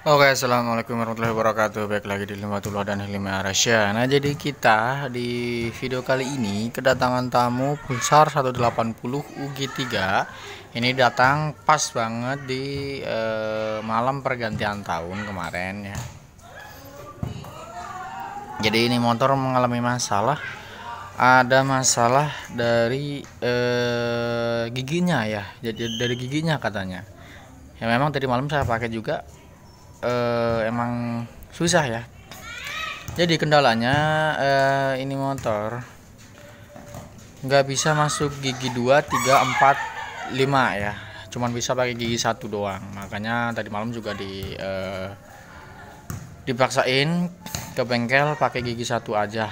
Oke, assalamualaikum warahmatullahi wabarakatuh. Baik lagi di Limatullah dan Hilmi Arasya. Nah, jadi kita di video kali ini kedatangan tamu Pulsar 180 UG3. Ini datang pas banget di malam pergantian tahun kemarin ya. Jadi ini motor mengalami masalah. Ada masalah dari giginya ya. Jadi dari giginya katanya. Ya memang tadi malam saya pakai juga. Emang susah ya. Jadi kendalanya ini motor nggak bisa masuk gigi 2, 3, 4, 5 ya. Cuman bisa pakai gigi 1 doang. Makanya tadi malam juga dipaksain ke bengkel pakai gigi 1 aja.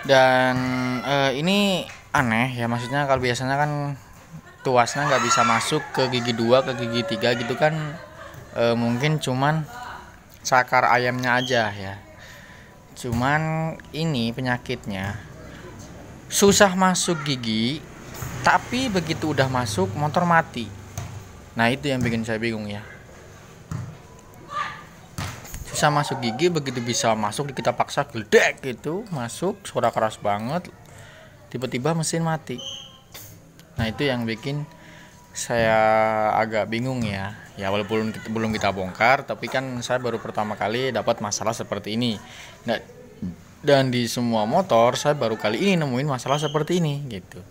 Dan ini aneh ya, maksudnya kalau biasanya kan tuasnya nggak bisa masuk ke gigi 2 ke gigi 3 gitu kan, mungkin cuman cakar ayamnya aja ya. Cuman ini penyakitnya susah masuk gigi, tapi begitu udah masuk motor mati. Nah itu yang bikin saya bingung ya, susah masuk gigi, begitu bisa masuk kita paksa gledek gitu masuk, suara keras banget, tiba-tiba mesin mati. Nah itu yang bikin saya agak bingung ya. Ya walaupun belum kita bongkar, tapi kan saya baru pertama kali dapat masalah seperti ini. Nah, dan di semua motor saya baru kali ini nemuin masalah seperti ini gitu.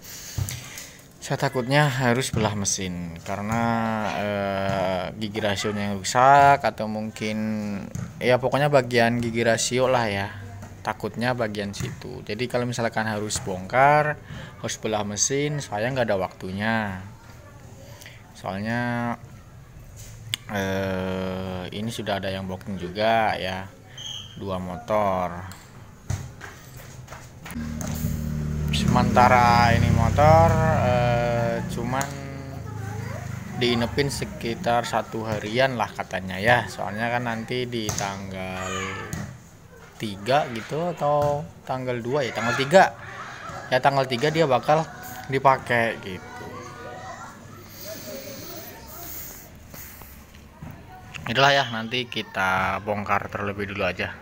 Saya takutnya harus belah mesin karena gigi rasionya yang rusak, atau mungkin ya pokoknya bagian gigi rasio lah ya. Takutnya bagian situ. Jadi kalau misalkan harus bongkar, harus belah mesin, saya nggak ada waktunya. Soalnya ini sudah ada yang booking juga ya, 2 motor. Sementara ini motor cuman diinepin sekitar 1 harian lah katanya ya. Soalnya kan nanti di tanggal 3 gitu atau tanggal 2 ya, tanggal 3 ya, tanggal 3 dia bakal dipakai gitu. Itulah ya, nanti kita bongkar terlebih dulu aja.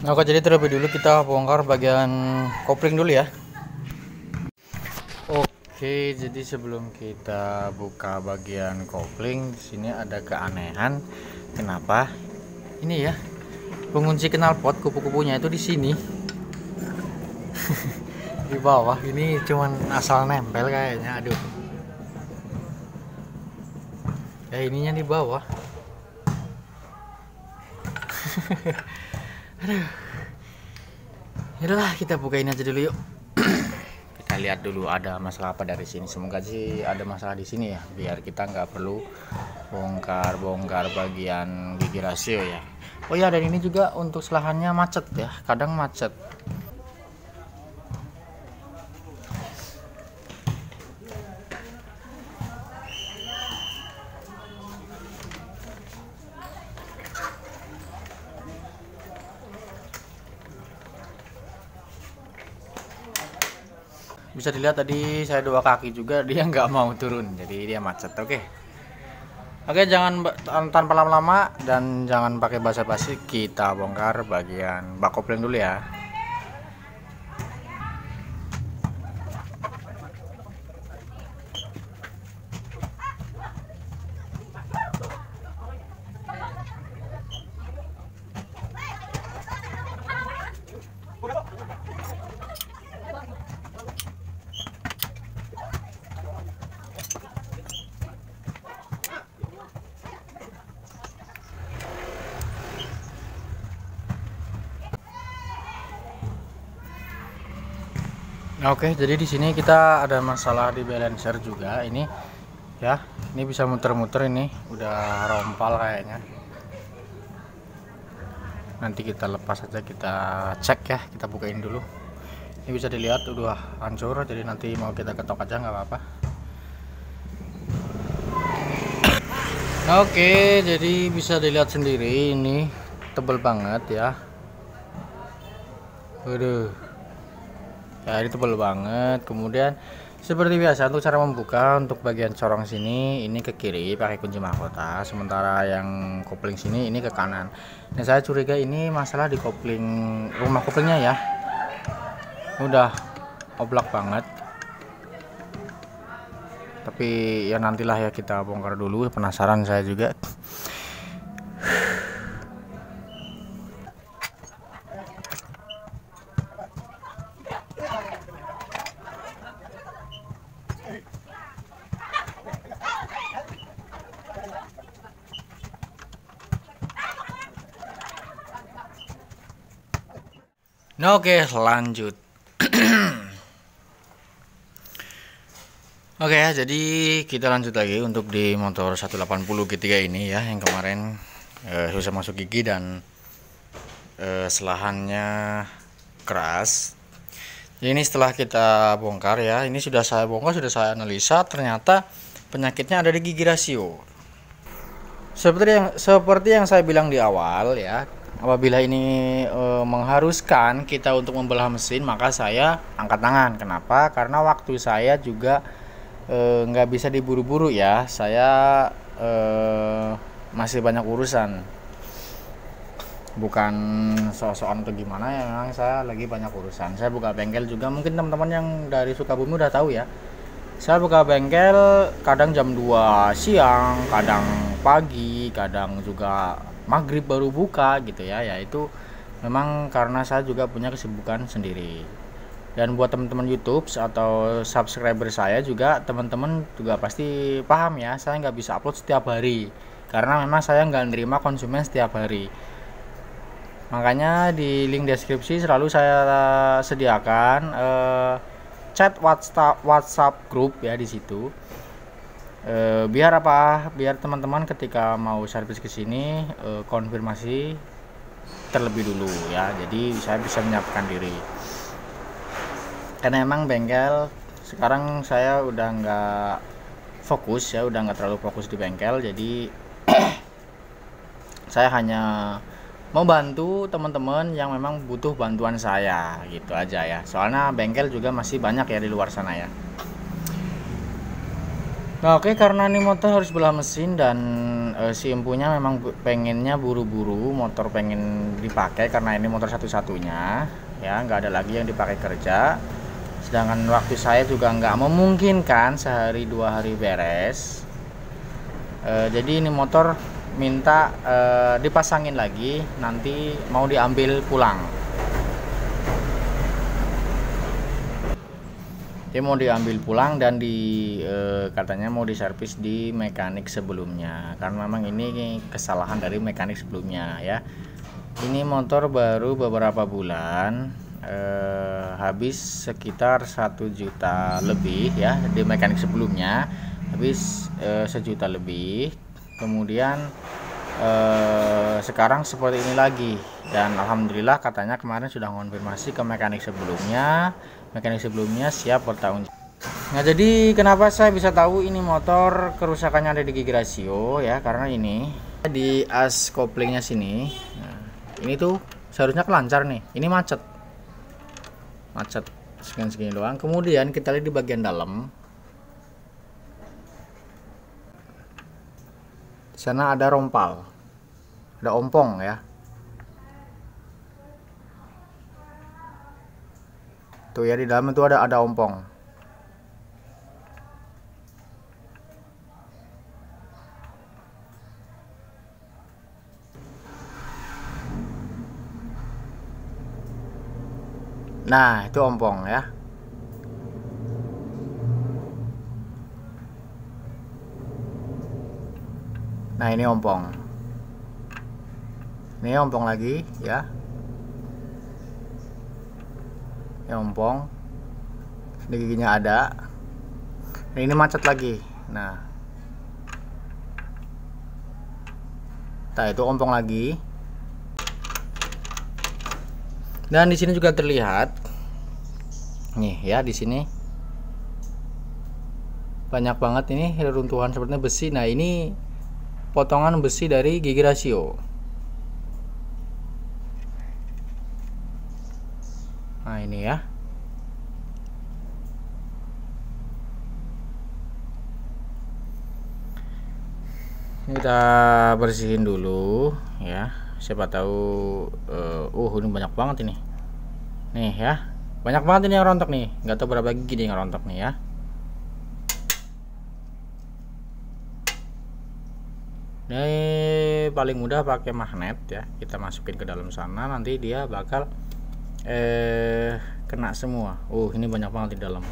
Oke, jadi terlebih dulu kita bongkar bagian kopling dulu ya. Oke, jadi sebelum kita buka bagian kopling, di sini ada keanehan. Kenapa? Ini ya, pengunci knalpot kupu-kupunya itu di sini. Di bawah ini cuman asal nempel kayaknya. Aduh. Ya ininya di bawah. Aduh. Yaudah, kita bukain aja dulu yuk. Kita lihat dulu ada masalah apa dari sini. Semoga sih ada masalah di sini ya, biar kita nggak perlu bongkar bagian gigi rasio ya. Oh ya, dan ini juga untuk selahannya macet ya, kadang macet. Bisa dilihat tadi saya 2 kaki juga, dia nggak mau turun, jadi dia macet. Oke, jangan tanpa lama-lama dan jangan pakai basa-basi, kita bongkar bagian bak kopling dulu ya. Nah, oke, jadi di sini kita ada masalah di balancer juga ini ya. Ini bisa muter-muter, ini udah rompal kayaknya. Nanti kita lepas aja, kita cek ya, kita bukain dulu. Ini bisa dilihat udah hancur, jadi nanti mau kita ketok aja nggak apa-apa. Oke, jadi bisa dilihat sendiri ini tebel banget ya. Waduh, ya ini tebel banget. Kemudian seperti biasa untuk cara membuka, untuk bagian corong sini ini ke kiri pakai kunci mahkota, sementara yang kopling sini ini ke kanan. Nah, saya curiga ini masalah di kopling, rumah koplingnya ya. Udah oblak banget. Tapi ya nantilah ya, kita bongkar dulu, penasaran saya juga. Nah, oke, lanjut. Oke ya, jadi kita lanjut lagi untuk di motor 180 G3 ini ya, yang kemarin susah masuk gigi dan selahannya keras. Ini setelah kita bongkar ya, ini sudah saya bongkar, sudah saya analisa, ternyata penyakitnya ada di gigi rasio. Seperti yang saya bilang di awal ya, apabila ini mengharuskan kita untuk membelah mesin, maka saya angkat tangan. Kenapa? Karena waktu saya juga nggak bisa diburu-buru ya, saya masih banyak urusan, bukan sok-sokan atau gimana ya, memang saya lagi banyak urusan. Saya buka bengkel juga, mungkin teman-teman yang dari Sukabumi udah tahu ya, saya buka bengkel kadang jam 2 siang, kadang pagi, kadang juga maghrib baru buka gitu ya. Ya itu memang karena saya juga punya kesibukan sendiri. Dan buat teman-teman YouTube atau subscriber saya juga, teman-teman juga pasti paham ya, saya nggak bisa upload setiap hari karena memang saya nggak nerima konsumen setiap hari. Makanya di link deskripsi selalu saya sediakan chat WhatsApp grup ya di situ. Biar apa? Biar teman-teman ketika mau servis ke sini konfirmasi terlebih dulu ya. Jadi saya bisa menyiapkan diri. Karena emang bengkel sekarang saya udah nggak fokus ya, udah nggak terlalu fokus di bengkel, jadi saya hanya mau bantu teman-teman yang memang butuh bantuan saya gitu aja ya. Soalnya bengkel juga masih banyak ya di luar sana ya. Nah, oke, karena ini motor harus belah mesin dan si empunya memang pengennya buru-buru, motor pengen dipakai karena ini motor satu-satunya ya, nggak ada lagi yang dipakai kerja. Sedangkan waktu saya juga nggak memungkinkan sehari 2 hari beres. Jadi ini motor minta dipasangin lagi, nanti mau diambil pulang. Dia mau diambil pulang dan katanya mau diservis di mekanik sebelumnya, karena memang ini kesalahan dari mekanik sebelumnya ya. Ini motor baru beberapa bulan, habis sekitar 1 juta lebih ya. Di mekanik sebelumnya habis 1 juta lebih, kemudian sekarang seperti ini lagi, dan alhamdulillah katanya kemarin sudah konfirmasi ke mekanik sebelumnya siap bertanggung jawab. Nah, jadi kenapa saya bisa tahu ini motor kerusakannya ada di gigi rasio ya, karena ini di as koplingnya sini. Nah, ini tuh seharusnya kelancar nih, ini macet segini doang. Kemudian kita lihat di bagian dalam, di sana ada rompal, ada ompong ya. Tuh ya, di dalam itu ada ompong. Nah, itu ompong ya. Nah, ini ompong. Ini ompong lagi ya. Ini ompong. Ini giginya ada. Nah, ini macet lagi. Nah itu ompong lagi. Dan di sini juga terlihat nih ya, di sini banyak banget ini reruntuhan sepertinya besi. Nah ini potongan besi dari gigi rasio. Nah ini ya. Ini kita bersihin dulu ya. Siapa tahu ini banyak banget ini. Nih ya. Banyak banget ini yang rontok nih. Nggak tahu berapa gigi nih yang rontok nih ya. Ini paling mudah pakai magnet ya. Kita masukin ke dalam sana, nanti dia bakal kena semua. Ini banyak banget di dalam.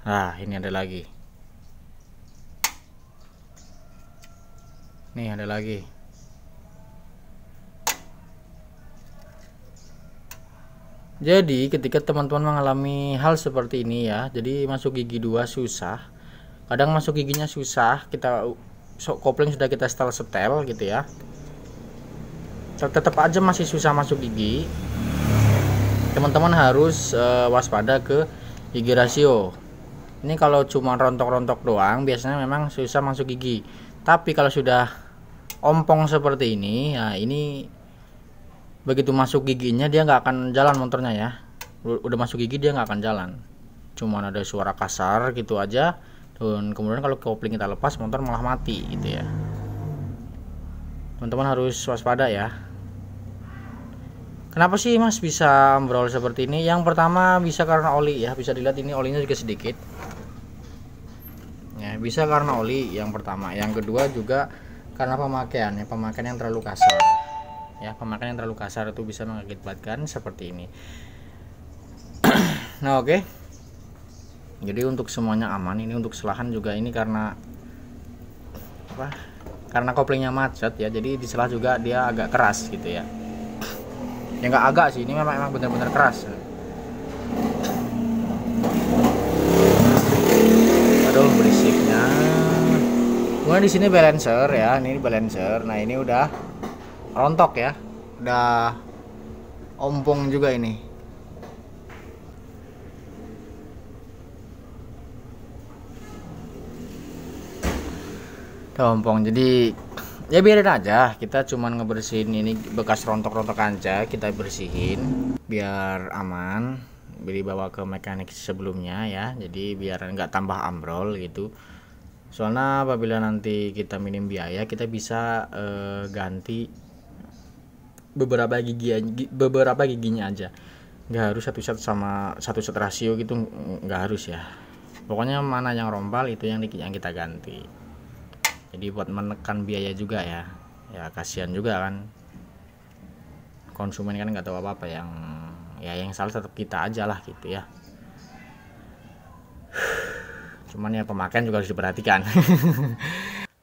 Nah ini ada lagi. Nih ada lagi. Jadi ketika teman-teman mengalami hal seperti ini ya, jadi masuk gigi 2 susah, kadang masuk giginya susah, kita kopling sudah kita setel gitu ya, tetap aja masih susah masuk gigi, teman-teman harus waspada ke gigi rasio. Ini kalau cuma rontok-rontok doang biasanya memang susah masuk gigi, tapi kalau sudah ompong seperti ini, nah ini begitu masuk giginya dia nggak akan jalan motornya ya. Udah masuk gigi dia nggak akan jalan, cuman ada suara kasar gitu aja. Dan kemudian kalau kopling kita lepas, motor malah mati gitu ya. Teman-teman harus waspada ya. Kenapa sih mas bisa ambrol seperti ini? Yang pertama bisa karena oli ya, bisa dilihat ini olinya juga sedikit ya, bisa karena oli yang pertama. Yang kedua juga karena pemakaian yang terlalu kasar ya. Pemakaian yang terlalu kasar itu bisa mengakibatkan seperti ini. Nah oke. Jadi untuk semuanya aman. Ini untuk selahan juga ini karena apa? Karena koplingnya macet ya, jadi di selah juga dia agak keras gitu ya. Ya nggak agak sih, ini memang benar-benar keras. Aduh berisiknya. Kemudian di sini balancer ya, ini balancer. Nah ini udah rontok ya, udah ompong juga ini. Udah ompong, jadi ya biarin aja, kita cuman ngebersihin ini bekas rontok-rontok aja, kita bersihin biar aman, dibawa ke mekanik sebelumnya ya, jadi biar nggak tambah ambrol gitu. Soalnya apabila nanti kita minim biaya, kita bisa ganti beberapa giginya aja, nggak harus satu set rasio gitu, nggak harus ya. Pokoknya mana yang rompal itu yang kita ganti. Jadi buat menekan biaya juga ya, kasihan juga kan konsumen kan nggak tahu apa yang salah tetap kita aja lah gitu ya. Cuman ya pemakaian juga harus diperhatikan.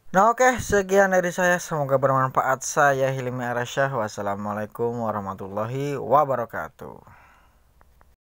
Nah oke, sekian dari saya, semoga bermanfaat. Saya Hilmi Arasyah, wassalamualaikum warahmatullahi wabarakatuh.